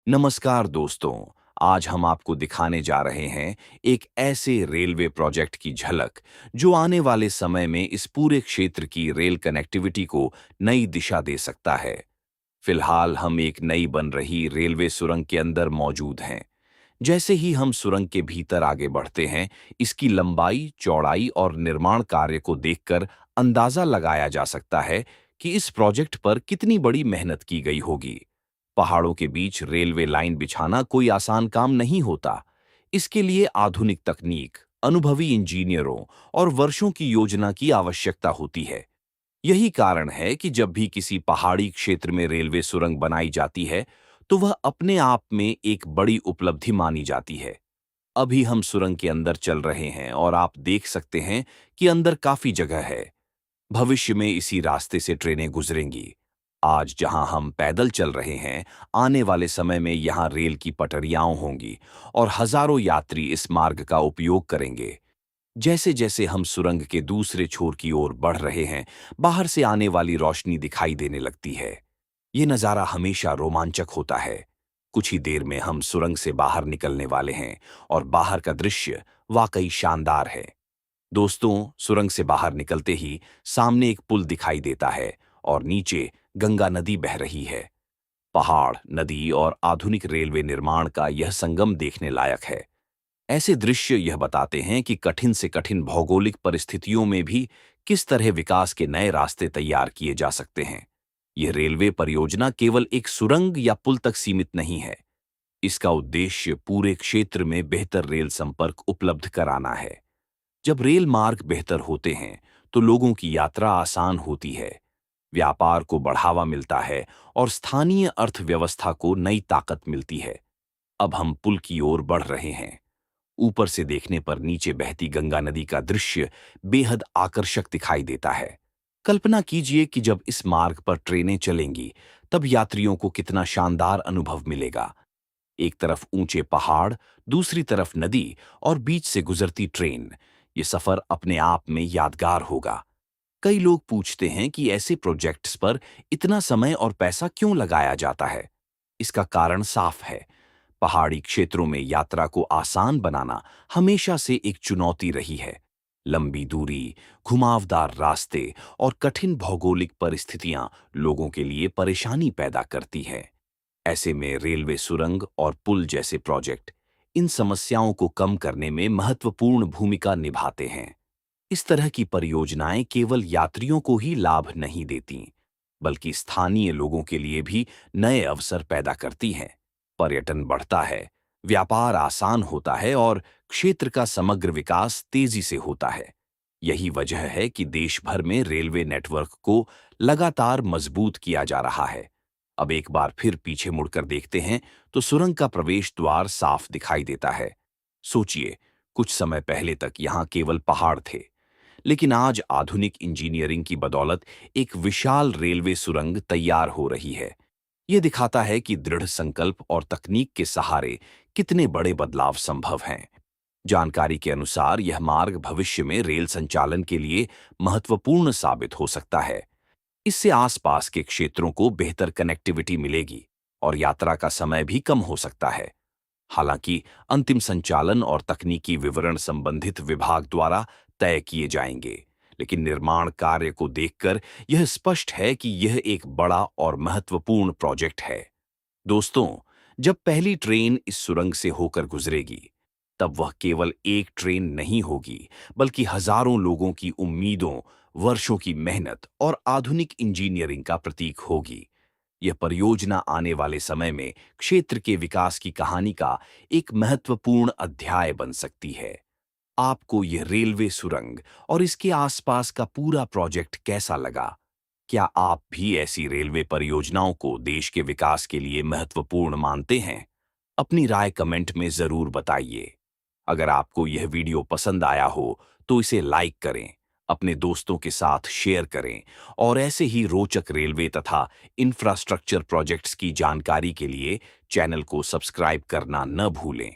नमस्कार दोस्तों। आज हम आपको दिखाने जा रहे हैं एक ऐसे रेलवे प्रोजेक्ट की झलक जो आने वाले समय में इस पूरे क्षेत्र की रेल कनेक्टिविटी को नई दिशा दे सकता है। फिलहाल हम एक नई बन रही रेलवे सुरंग के अंदर मौजूद हैं। जैसे ही हम सुरंग के भीतर आगे बढ़ते हैं, इसकी लंबाई, चौड़ाई और निर्माण कार्य को देखकर अंदाजा लगाया जा सकता है कि इस प्रोजेक्ट पर कितनी बड़ी मेहनत की गई होगी। पहाड़ों के बीच रेलवे लाइन बिछाना कोई आसान काम नहीं होता। इसके लिए आधुनिक तकनीक, अनुभवी इंजीनियरों और वर्षों की योजना की आवश्यकता होती है। यही कारण है कि जब भी किसी पहाड़ी क्षेत्र में रेलवे सुरंग बनाई जाती है, तो वह अपने आप में एक बड़ी उपलब्धि मानी जाती है। अभी हम सुरंग के अंदर चल रहे हैं और आप देख सकते हैं कि अंदर काफी जगह है। भविष्य में इसी रास्ते से ट्रेनें गुजरेंगी। आज जहां हम पैदल चल रहे हैं, आने वाले समय में यहां रेल की पटरियां होंगी और हजारों यात्री इस मार्ग का उपयोग करेंगे। जैसे जैसे हम सुरंग के दूसरे छोर की ओर बढ़ रहे हैं, बाहर से आने वाली रोशनी दिखाई देने लगती है। ये नज़ारा हमेशा रोमांचक होता है। कुछ ही देर में हम सुरंग से बाहर निकलने वाले हैं और बाहर का दृश्य वाकई शानदार है। दोस्तों, सुरंग से बाहर निकलते ही सामने एक पुल दिखाई देता है और नीचे गंगा नदी बह रही है। पहाड़, नदी और आधुनिक रेलवे निर्माण का यह संगम देखने लायक है। ऐसे दृश्य यह बताते हैं कि कठिन से कठिन भौगोलिक परिस्थितियों में भी किस तरह विकास के नए रास्ते तैयार किए जा सकते हैं। यह रेलवे परियोजना केवल एक सुरंग या पुल तक सीमित नहीं है। इसका उद्देश्य पूरे क्षेत्र में बेहतर रेल संपर्क उपलब्ध कराना है। जब रेल मार्ग बेहतर होते हैं, तो लोगों की यात्रा आसान होती है, व्यापार को बढ़ावा मिलता है और स्थानीय अर्थव्यवस्था को नई ताकत मिलती है। अब हम पुल की ओर बढ़ रहे हैं। ऊपर से देखने पर नीचे बहती गंगा नदी का दृश्य बेहद आकर्षक दिखाई देता है। कल्पना कीजिए कि जब इस मार्ग पर ट्रेनें चलेंगी, तब यात्रियों को कितना शानदार अनुभव मिलेगा। एक तरफ ऊंचे पहाड़, दूसरी तरफ नदी और बीच से गुजरती ट्रेन। ये सफर अपने आप में यादगार होगा। कई लोग पूछते हैं कि ऐसे प्रोजेक्ट्स पर इतना समय और पैसा क्यों लगाया जाता है। इसका कारण साफ है। पहाड़ी क्षेत्रों में यात्रा को आसान बनाना हमेशा से एक चुनौती रही है। लंबी दूरी, घुमावदार रास्ते और कठिन भौगोलिक परिस्थितियां लोगों के लिए परेशानी पैदा करती हैं। ऐसे में रेलवे सुरंग और पुल जैसे प्रोजेक्ट इन समस्याओं को कम करने में महत्वपूर्ण भूमिका निभाते हैं। इस तरह की परियोजनाएं केवल यात्रियों को ही लाभ नहीं देती, बल्कि स्थानीय लोगों के लिए भी नए अवसर पैदा करती हैं। पर्यटन बढ़ता है, व्यापार आसान होता है और क्षेत्र का समग्र विकास तेजी से होता है। यही वजह है कि देश भर में रेलवे नेटवर्क को लगातार मजबूत किया जा रहा है। अब एक बार फिर पीछे मुड़कर देखते हैं, तो सुरंग का प्रवेश द्वार साफ दिखाई देता है। सोचिए, कुछ समय पहले तक यहाँ केवल पहाड़ थे, लेकिन आज आधुनिक इंजीनियरिंग की बदौलत एक विशाल रेलवे सुरंग तैयार हो रही है। ये दिखाता है कि दृढ़ संकल्प और तकनीक के सहारे कितने बड़े बदलाव संभव हैं। जानकारी के अनुसार यह मार्ग भविष्य में रेल संचालन के लिए महत्वपूर्ण साबित हो सकता है। इससे आसपास के क्षेत्रों को बेहतर कनेक्टिविटी मिलेगी और यात्रा का समय भी कम हो सकता है। हालांकि अंतिम संचालन और तकनीकी विवरण संबंधित विभाग द्वारा तय किए जाएंगे, लेकिन निर्माण कार्य को देखकर यह स्पष्ट है कि यह एक बड़ा और महत्वपूर्ण प्रोजेक्ट है। दोस्तों, जब पहली ट्रेन इस सुरंग से होकर गुजरेगी, तब वह केवल एक ट्रेन नहीं होगी, बल्कि हजारों लोगों की उम्मीदों, वर्षों की मेहनत और आधुनिक इंजीनियरिंग का प्रतीक होगी। यह परियोजना आने वाले समय में क्षेत्र के विकास की कहानी का एक महत्वपूर्ण अध्याय बन सकती है। आपको यह रेलवे सुरंग और इसके आसपास का पूरा प्रोजेक्ट कैसा लगा? क्या आप भी ऐसी रेलवे परियोजनाओं को देश के विकास के लिए महत्वपूर्ण मानते हैं? अपनी राय कमेंट में जरूर बताइए। अगर आपको यह वीडियो पसंद आया हो, तो इसे लाइक करें, अपने दोस्तों के साथ शेयर करें और ऐसे ही रोचक रेलवे तथा इंफ्रास्ट्रक्चर प्रोजेक्ट्स की जानकारी के लिए चैनल को सब्सक्राइब करना न भूलें।